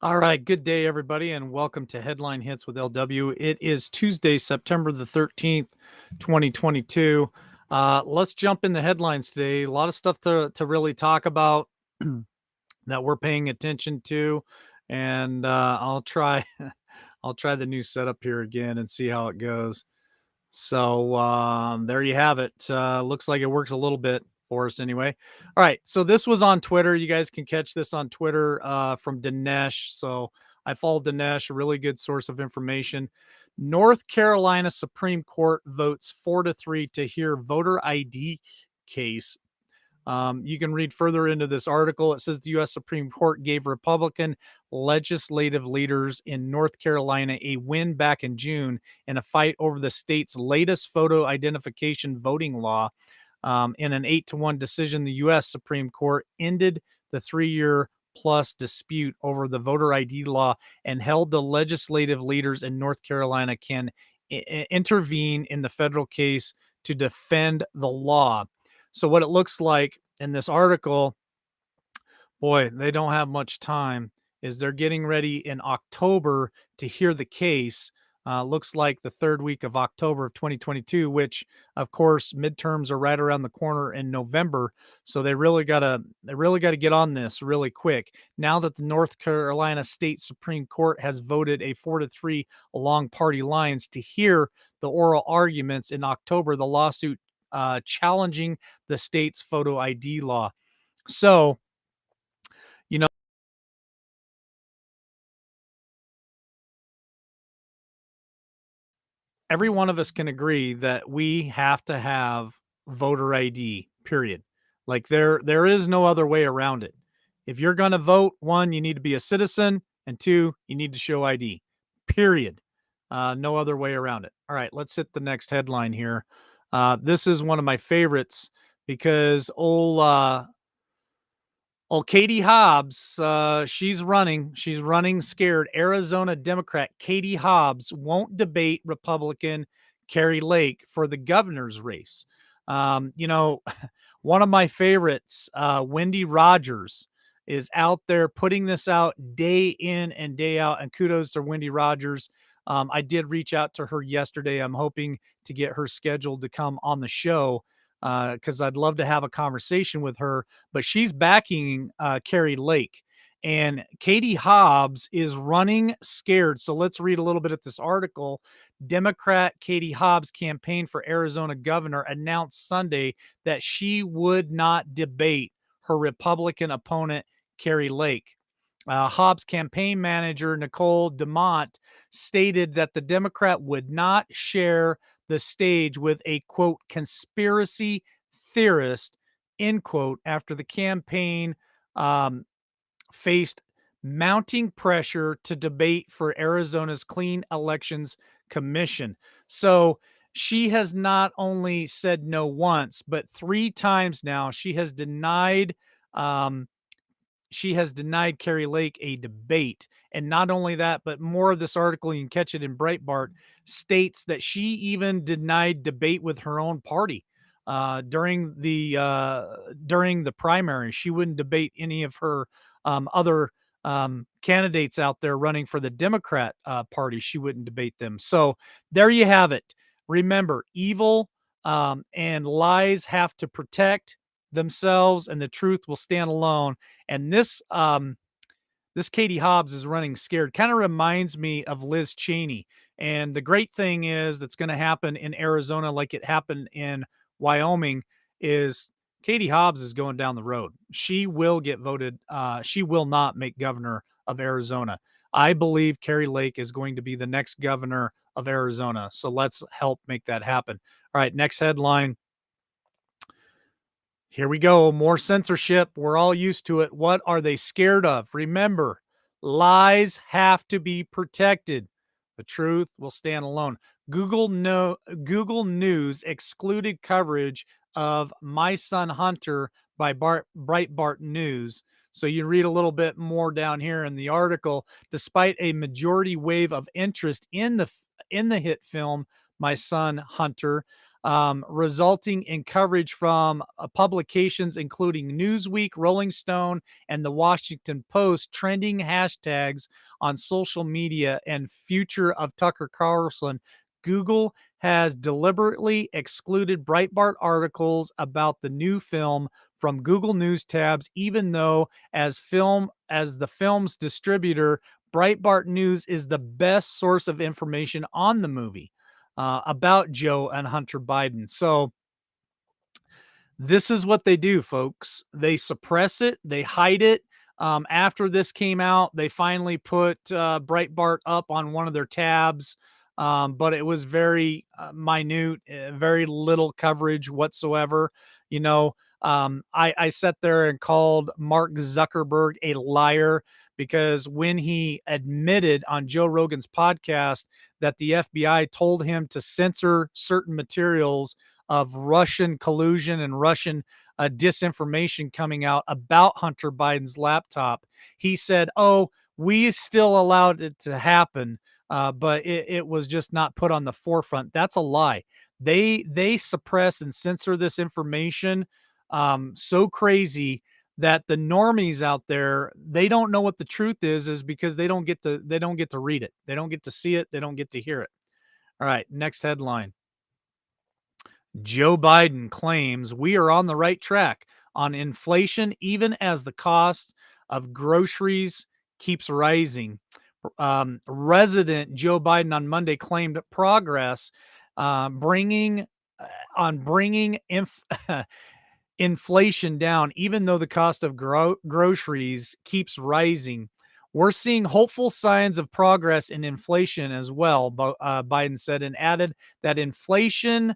All right, good day, everybody, and welcome to Headline Hits with LW. It is Tuesday, September the 13th, 2022. Let's jump in the headlines today. A lot of stuff to really talk about that we're paying attention to, and I'll try I'll try the new setup here again and see how it goes. So there you have it. Looks like it works a little bit for us anyway. All right. So this was on Twitter. You guys can catch this on Twitter from Dinesh. So I follow Dinesh, a really good source of information. North Carolina Supreme Court votes 4-3 to hear voter ID case. You can read further into this article. It says the U.S. Supreme Court gave Republican legislative leaders in North Carolina a win back in June in a fight over the state's latest photo identification voting law. In an 8-1 decision, the U.S. Supreme Court ended the 3-year plus dispute over the voter ID law and held the legislative leaders in North Carolina can intervene in the federal case to defend the law. So what it looks like in this article, boy, they don't have much time, is they're getting ready in October to hear the case. Looks like the third week of October of 2022, which of course midterms are right around the corner in November. So they really gotta get on this really quick. Now that the North Carolina State Supreme Court has voted a 4-3 along party lines to hear the oral arguments in October, the lawsuit challenging the state's photo ID law. So, you know, every one of us can agree that we have to have voter ID, period. Like there is no other way around it. If you're going to vote, one, you need to be a citizen, and two, you need to show ID. Period. No other way around it. All right, let's hit the next headline here. This is one of my favorites because old Katie Hobbs, she's running. She's running scared. Arizona Democrat Katie Hobbs won't debate Republican Carrie Lake for the governor's race. You know, one of my favorites, Wendy Rogers, is out there putting this out day in and day out. And kudos to Wendy Rogers. I did reach out to her yesterday. I'm hoping to get her scheduled to come on the show because I'd love to have a conversation with her. But she's backing Carrie Lake. And Katie Hobbs is running scared. So let's read a little bit of this article. Democrat Katie Hobbs' campaign for Arizona governor announced Sunday that she would not debate her Republican opponent, Carrie Lake. Hobbs' campaign manager, Nicole DeMont, stated that the Democrat would not share the stage with a, quote, conspiracy theorist, end quote, after the campaign faced mounting pressure to debate for Arizona's Clean Elections Commission. So she has not only said no once, but 3 times now she has denied Carrie Lake a debate. And not only that, but more of this article, you can catch it in Breitbart, states that she even denied debate with her own party during the primary. She wouldn't debate any of her other candidates out there running for the Democrat party. She wouldn't debate them. So there you have it. Remember, evil and lies have to protect themselves, and the truth will stand alone. And this Katie Hobbs is running scared. Kind of reminds me of Liz Cheney. And the great thing is that's going to happen in Arizona, like it happened in Wyoming, is Katie Hobbs is going down the road. She will get voted. She will not make governor of Arizona. I believe Carrie Lake is going to be the next governor of Arizona. So let's help make that happen. All right, next headline. Here we go. More censorship. We're all used to it. What are they scared of? Remember, lies have to be protected. The truth will stand alone. Google News excluded coverage of My Son Hunter by Breitbart News. So you read a little bit more down here in the article. Despite a majority wave of interest in the hit film My Son Hunter, resulting in coverage from publications including Newsweek, Rolling Stone, and the Washington Post, trending hashtags on social media, and future of Tucker Carlson. Google has deliberately excluded Breitbart articles about the new film from Google News tabs, even though as the film's distributor, Breitbart News is the best source of information on the movie about Joe and Hunter Biden. So this is what they do, folks. They suppress it, they hide it. After this came out, they finally put Breitbart up on one of their tabs, but it was very minute, very little coverage whatsoever. You know, I sat there and called Mark Zuckerberg a liar because when he admitted on Joe Rogan's podcast that the FBI told him to censor certain materials of Russian collusion and Russian disinformation coming out about Hunter Biden's laptop, he said, "Oh, we still allowed it to happen, but it was just not put on the forefront." That's a lie. They suppress and censor this information so crazy that the normies out there, they don't know what the truth is because they don't get to read it, they don't get to see it, they don't get to hear it. All right, next headline. Joe Biden claims we are on the right track on inflation, even as the cost of groceries keeps rising. Resident Joe Biden on Monday claimed progress bringing on bringing inflation down, even though the cost of groceries keeps rising. We're seeing hopeful signs of progress in inflation as well, Biden said, and added that inflation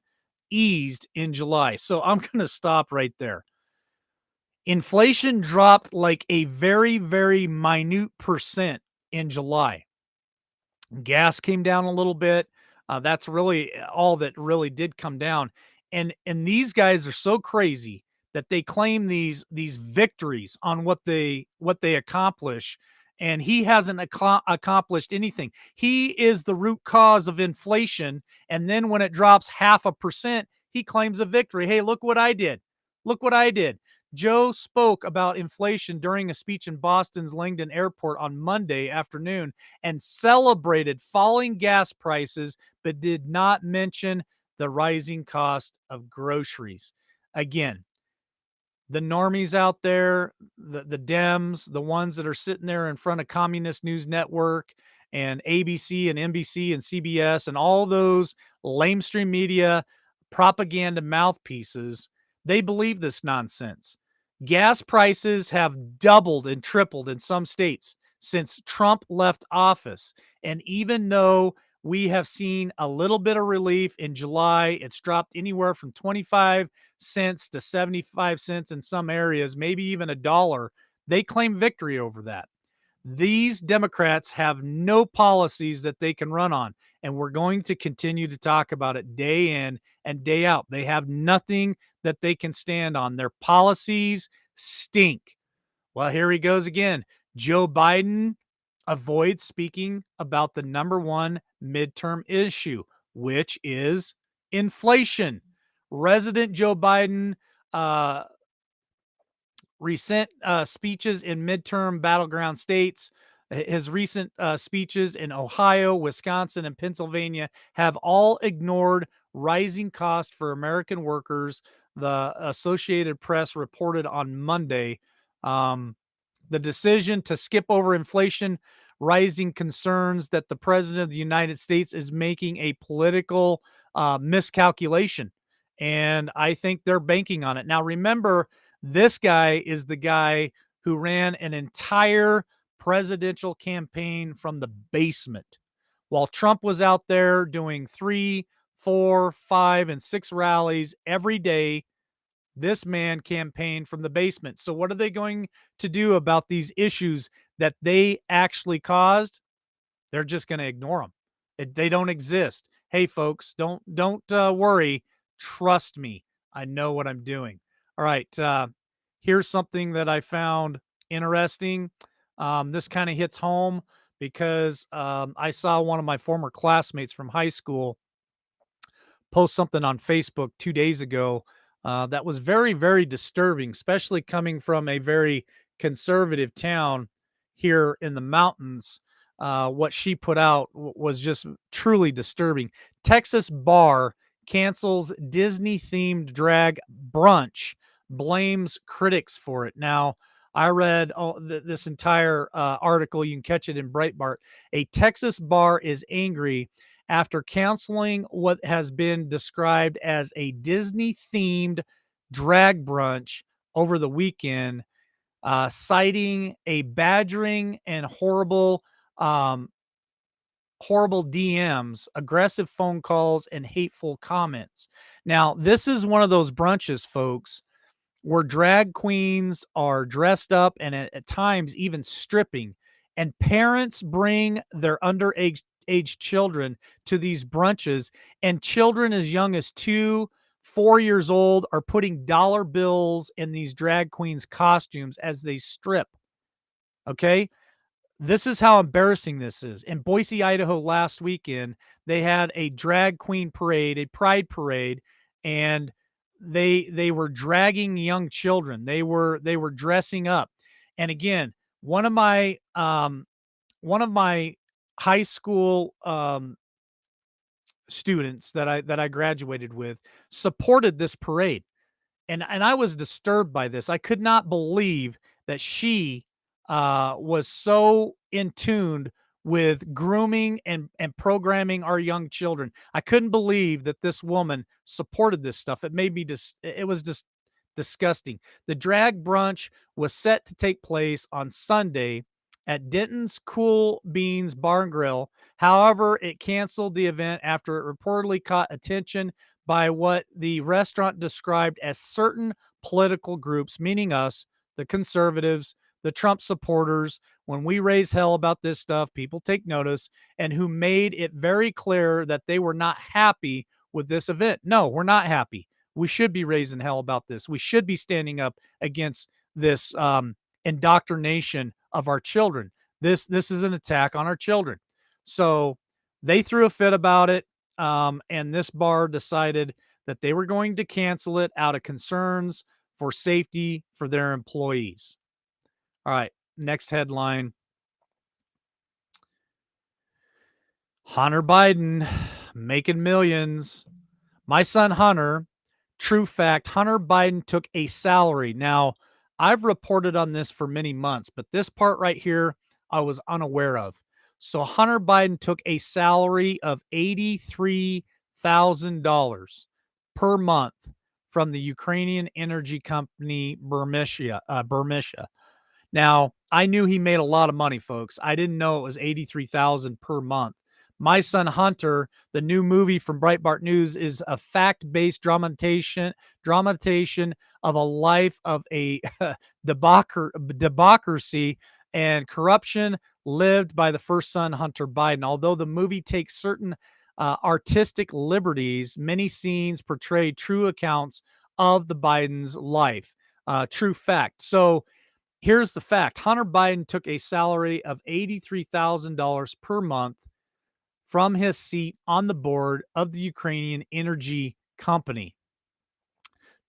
eased in July. So I'm going to stop right there. Inflation dropped like a very, very minute percent in July. Gas came down a little bit. That's really all that really did come down. And these guys are so crazy that they claim these victories on what they accomplish, and he hasn't accomplished anything. He is the root cause of inflation, and then when it drops 0.5%, he claims a victory. Hey, look what I did! Look what I did! Joe spoke about inflation during a speech in Boston's Langdon Airport on Monday afternoon and celebrated falling gas prices, but did not mention the rising cost of groceries. Again, the normies out there, the Dems, the ones that are sitting there in front of Communist News Network and ABC and NBC and CBS and all those lamestream media propaganda mouthpieces, they believe this nonsense. Gas prices have doubled and tripled in some states since Trump left office. And even though we have seen a little bit of relief in July, it's dropped anywhere from 25 cents to 75 cents in some areas, maybe even $1. They claim victory over that. These Democrats have no policies that they can run on, and we're going to continue to talk about it day in and day out. They have nothing that they can stand on. Their policies stink. Well, here he goes again. Joe Biden avoids speaking about the number one midterm issue, which is inflation. Resident Joe Biden recent speeches in midterm battleground states, his recent speeches in Ohio, Wisconsin, and Pennsylvania have all ignored rising costs for American workers, the Associated Press reported on Monday. The decision to skip over inflation rising concerns that the president of the United States is making a political miscalculation. And I think they're banking on it. Now, remember, this guy is the guy who ran an entire presidential campaign from the basement. While Trump was out there doing 3, 4, 5, and 6 rallies every day, this man campaigned from the basement. So what are they going to do about these issues that they actually caused? They're just going to ignore them. They don't exist. Hey, folks, don't worry. Trust me. I know what I'm doing. All right. Here's something that I found interesting. This kind of hits home because I saw one of my former classmates from high school post something on Facebook 2 days ago that was very, very disturbing, especially coming from a very conservative town here in the mountains. What she put out was just truly disturbing. Texas bar cancels Disney themed drag brunch, blames critics for it. Now, I read this entire article. You can catch it in Breitbart. A Texas bar is angry after canceling what has been described as a Disney themed drag brunch over the weekend, citing a badgering and um, horrible DMs, aggressive phone calls, and hateful comments. Now, this is one of those brunches, folks, where drag queens are dressed up and at times even stripping, and parents bring their underage children to these brunches, and children as young as 2, 4 years old are putting dollar bills in these drag queens costumes as they strip. Okay, this is how embarrassing this is. In Boise, Idaho last weekend, they had a drag queen parade, a pride parade, and they were dragging young children. They were dressing up. And again, one of my high school students that I graduated with supported this parade, and I was disturbed by this. I could not believe that she was so in tune with grooming and programming our young children. I couldn't believe that this woman supported this stuff. It made me it was just disgusting. The drag brunch was set to take place on Sunday at Denton's Cool Beans Bar and Grill. However, it canceled the event after it reportedly caught attention by what the restaurant described as certain political groups, meaning us, the conservatives, the Trump supporters. When we raise hell about this stuff, people take notice, and who made it very clear that they were not happy with this event. No, we're not happy. We should be raising hell about this. We should be standing up against this indoctrination of our children. This is an attack on our children. So they threw a fit about it, and this bar decided that they were going to cancel it out of concerns for safety for their employees. All right, next headline. Hunter Biden making millions. My son Hunter, true fact, Hunter Biden took a salary. Now, I've reported on this for many months, but this part right here, I was unaware of. So Hunter Biden took a salary of $83,000 per month from the Ukrainian energy company Bermisha. Now, I knew he made a lot of money, folks. I didn't know it was 83,000 per month. My Son Hunter, the new movie from Breitbart News, is a fact-based dramatization of a life of a debauchery and corruption lived by the first son, Hunter Biden. Although the movie takes certain artistic liberties, many scenes portray true accounts of the Biden's life. True fact. So here's the fact. Hunter Biden took a salary of $83,000 per month from his seat on the board of the Ukrainian energy company.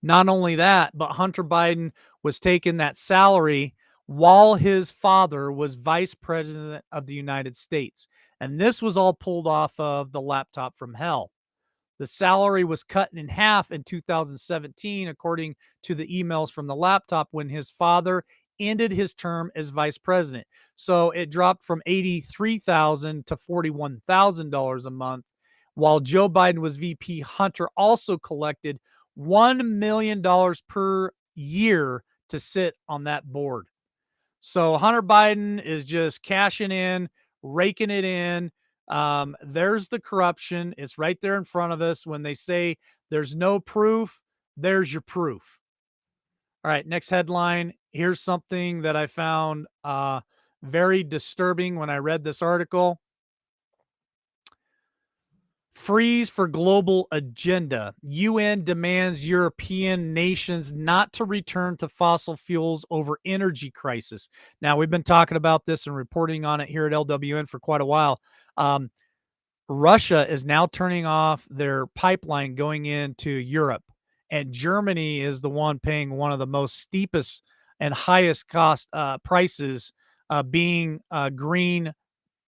Not only that, but Hunter Biden was taking that salary while his father was vice president of the United States. And this was all pulled off of the laptop from hell. The salary was cut in half in 2017, according to the emails from the laptop, when his father ended his term as vice president. So it dropped from $83,000 to $41,000 a month. While Joe Biden was VP, Hunter also collected $1 million per year to sit on that board. So Hunter Biden is just cashing in, raking it in. There's the corruption. It's right there in front of us. When they say there's no proof, there's your proof. All right, next headline. Here's something that I found very disturbing when I read this article. Freeze for global agenda. UN demands European nations not to return to fossil fuels over energy crisis. Now, we've been talking about this and reporting on it here at LWN for quite a while. Russia is now turning off their pipeline going into Europe, and Germany is the one paying one of the most steepest and highest cost prices, being green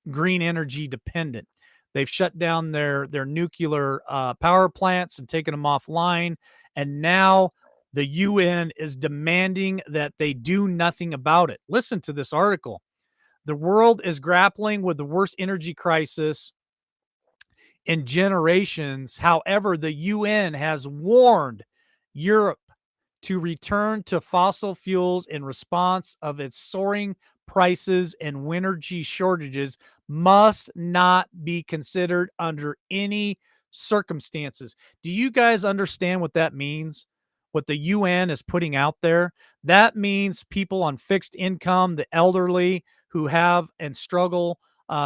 energy dependent. They've shut down their nuclear power plants and taken them offline, and now the UN is demanding that they do nothing about it. Listen to this article. The world is grappling with the worst energy crisis in generations. However, the UN has warned Europe to return to fossil fuels in response of its soaring prices, and energy shortages must not be considered under any circumstances. Do you guys understand what that means? What the UN is putting out there? That means people on fixed income, the elderly who have and struggle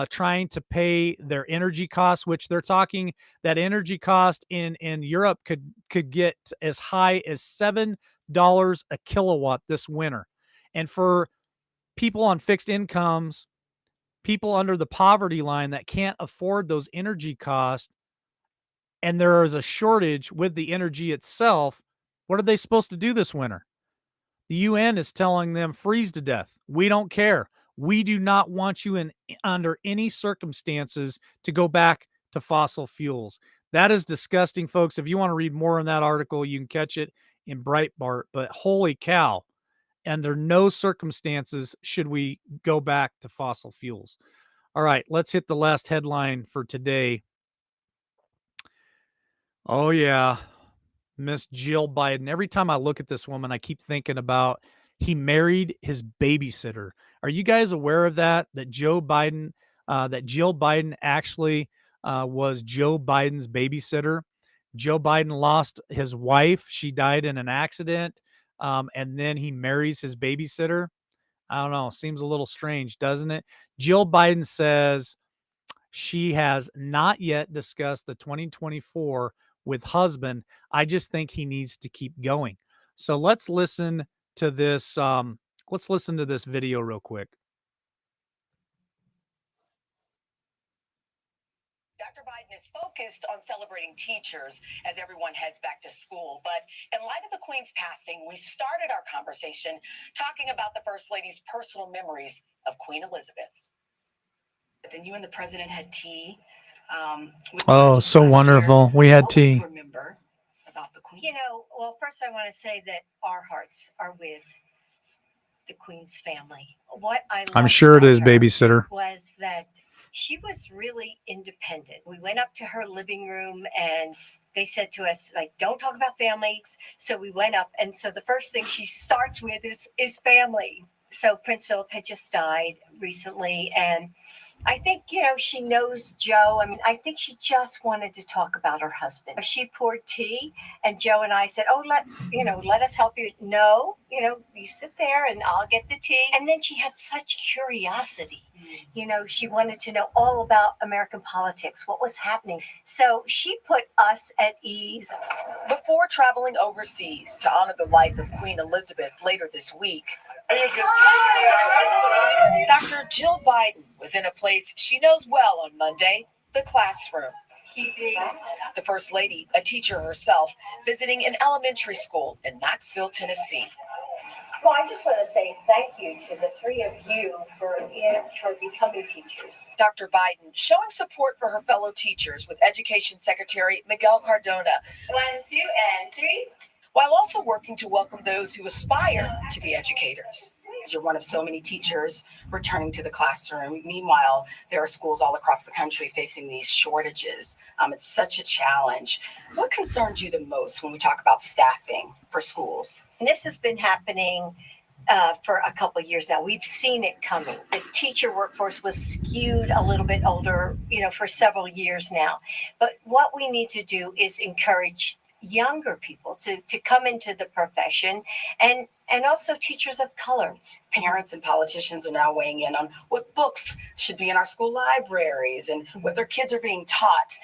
trying to pay their energy costs, which they're talking that energy cost in Europe could get as high as $7 a kilowatt this winter. And for people on fixed incomes, people under the poverty line that can't afford those energy costs, and there is a shortage with the energy itself, what are they supposed to do this winter? The UN is telling them freeze to death. We don't care. We do not want you in under any circumstances to go back to fossil fuels. That is disgusting, folks. If you want to read more on that article, you can catch it in Breitbart. But holy cow, under no circumstances should we go back to fossil fuels. All right, let's hit the last headline for today. Oh, yeah. Miss Jill Biden. Every time I look at this woman, I keep thinking about he married his babysitter. Are you guys aware of that? That Jill Biden actually was Joe Biden's babysitter. Joe Biden lost his wife. She died in an accident. And then he marries his babysitter. I don't know. Seems a little strange, doesn't it? Jill Biden says she has not yet discussed the 2024 with husband. I just think he needs to keep going. So let's listen to this. Let's listen to this video real quick. Dr. Biden is focused on celebrating teachers as everyone heads back to school. But in light of the Queen's passing, we started our conversation talking about the First Lady's personal memories of Queen Elizabeth. Then you and the president had tea. Oh, so wonderful. We had tea. Remember about the Queen? You know, well, first I want to say that our hearts are with the Queen's family. What I'm sure it is, babysitter. Was that she was really independent. We went up to her living room and they said to us, like, don't talk about families. So we went up. And so the first thing she starts with is family. So Prince Philip had just died recently. And I think, you know, she knows Joe. I mean, I think she just wanted to talk about her husband. She poured tea and Joe and I said, oh, let us help you. No, you sit there and I'll get the tea. And then she had such curiosity. You know, she wanted to know all about American politics, what was happening. So she put us at ease. Before traveling overseas to honor the life of Queen Elizabeth later this week, Dr. Jill Biden was in a place she knows well on Monday, the classroom. The First Lady, a teacher herself, visiting an elementary school in Knoxville, Tennessee. Well, I just want to say thank you to the three of you for becoming teachers. Dr. Biden showing support for her fellow teachers with Education Secretary Miguel Cardona. 1, 2, and 3. While also working to welcome those who aspire to be educators. You're one of so many teachers returning to the classroom. Meanwhile, there are schools all across the country facing these shortages. It's such a challenge. What concerns you the most when we talk about staffing for schools? And this has been happening for a couple of years now. We've seen it coming. The teacher workforce was skewed a little bit older, for several years now. But what we need to do is encourage younger people to come into the profession and also teachers of color. Parents and politicians are now weighing in on what books should be in our school libraries and what their kids are being taught.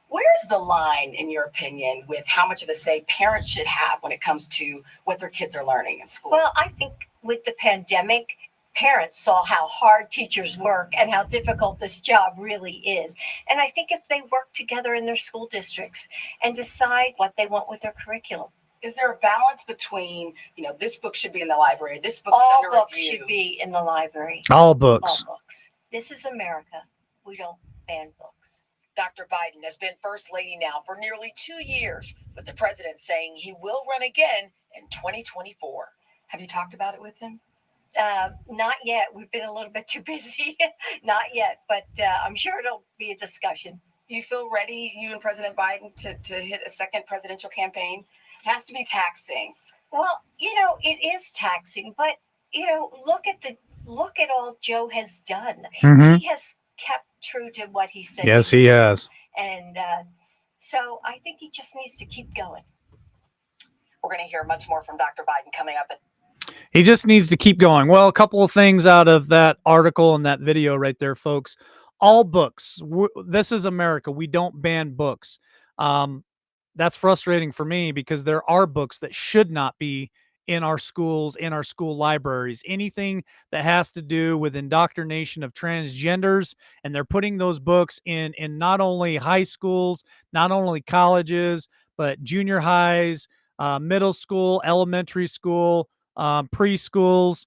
Where's the line, in your opinion, with how much of a say parents should have when it comes to what their kids are learning in school? Well, I think with the pandemic, parents saw how hard teachers work and how difficult this job really is. And I think if they work together in their school districts and decide what they want with their curriculum. Is there a balance between, this book should be in the library, this book All is under books review? should be in the library. All books. All books. This is America. We don't ban books. Dr. Biden has been First Lady now for nearly 2 years, with the president saying he will run again in 2024. Have you talked about it with him? Not yet. We've been a little bit too busy. Not yet, but I'm sure it'll be a discussion. Do you feel ready, you and President Biden, to hit a second presidential campaign? It has to be taxing. Well, it is taxing, but look at all Joe has done. Mhm. He has kept true to what he said. Yes, he has. And so I think he just needs to keep going. We're going to hear much more from Dr. Biden coming up. He just needs to keep going. Well, a couple of things out of that article and that video right there, folks. All books. This is America. We don't ban books. That's frustrating for me because there are books that should not be in our schools, in our school libraries. Anything that has to do with indoctrination of transgenders, and they're putting those books in not only high schools, not only colleges, but junior highs, middle school, elementary school, preschools.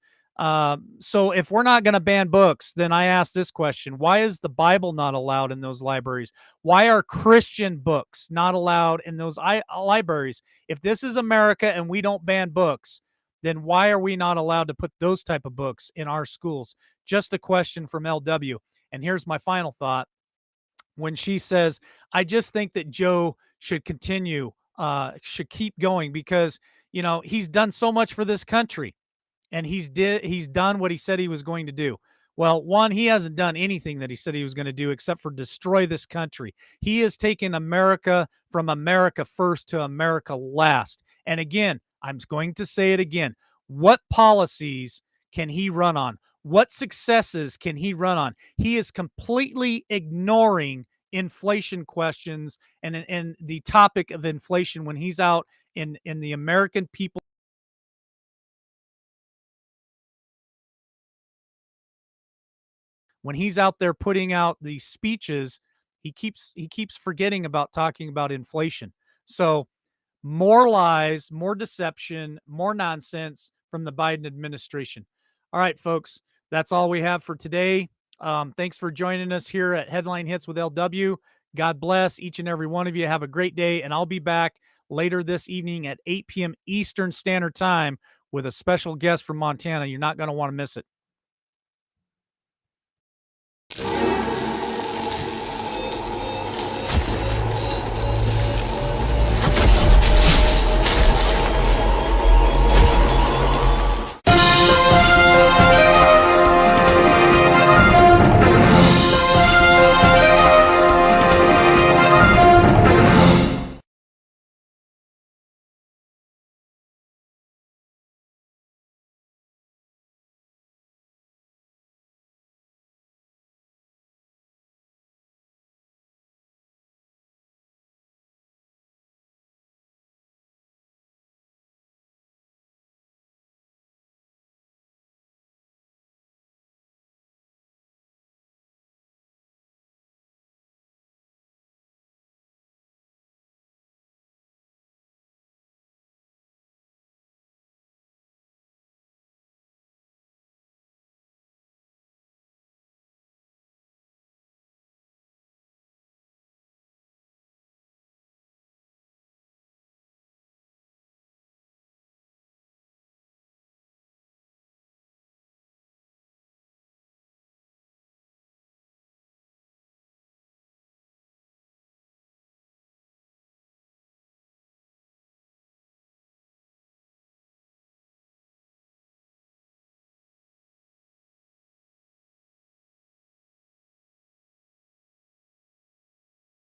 So if we're not going to ban books, then I ask this question: why is the Bible not allowed in those libraries? Why are Christian books not allowed in those libraries? If this is America and we don't ban books, then why are we not allowed to put those type of books in our schools? Just a question from LW. And here's my final thought. When she says, I just think that Joe should continue, should keep going because, he's done so much for this country. And he's done what he said he was going to do. Well, one, he hasn't done anything that he said he was going to do except for destroy this country. He has taken America from America first to America last. And again, I'm going to say it again. What policies can he run on? What successes can he run on? He is completely ignoring inflation questions and the topic of inflation when he's out in the American people. When he's out there putting out these speeches, he keeps forgetting about talking about inflation. So more lies, more deception, more nonsense from the Biden administration. All right, folks, that's all we have for today. Thanks for joining us here at Headline Hits with LW. God bless each and every one of you. Have a great day, and I'll be back later this evening at 8 p.m. Eastern Standard Time with a special guest from Montana. You're not going to want to miss it.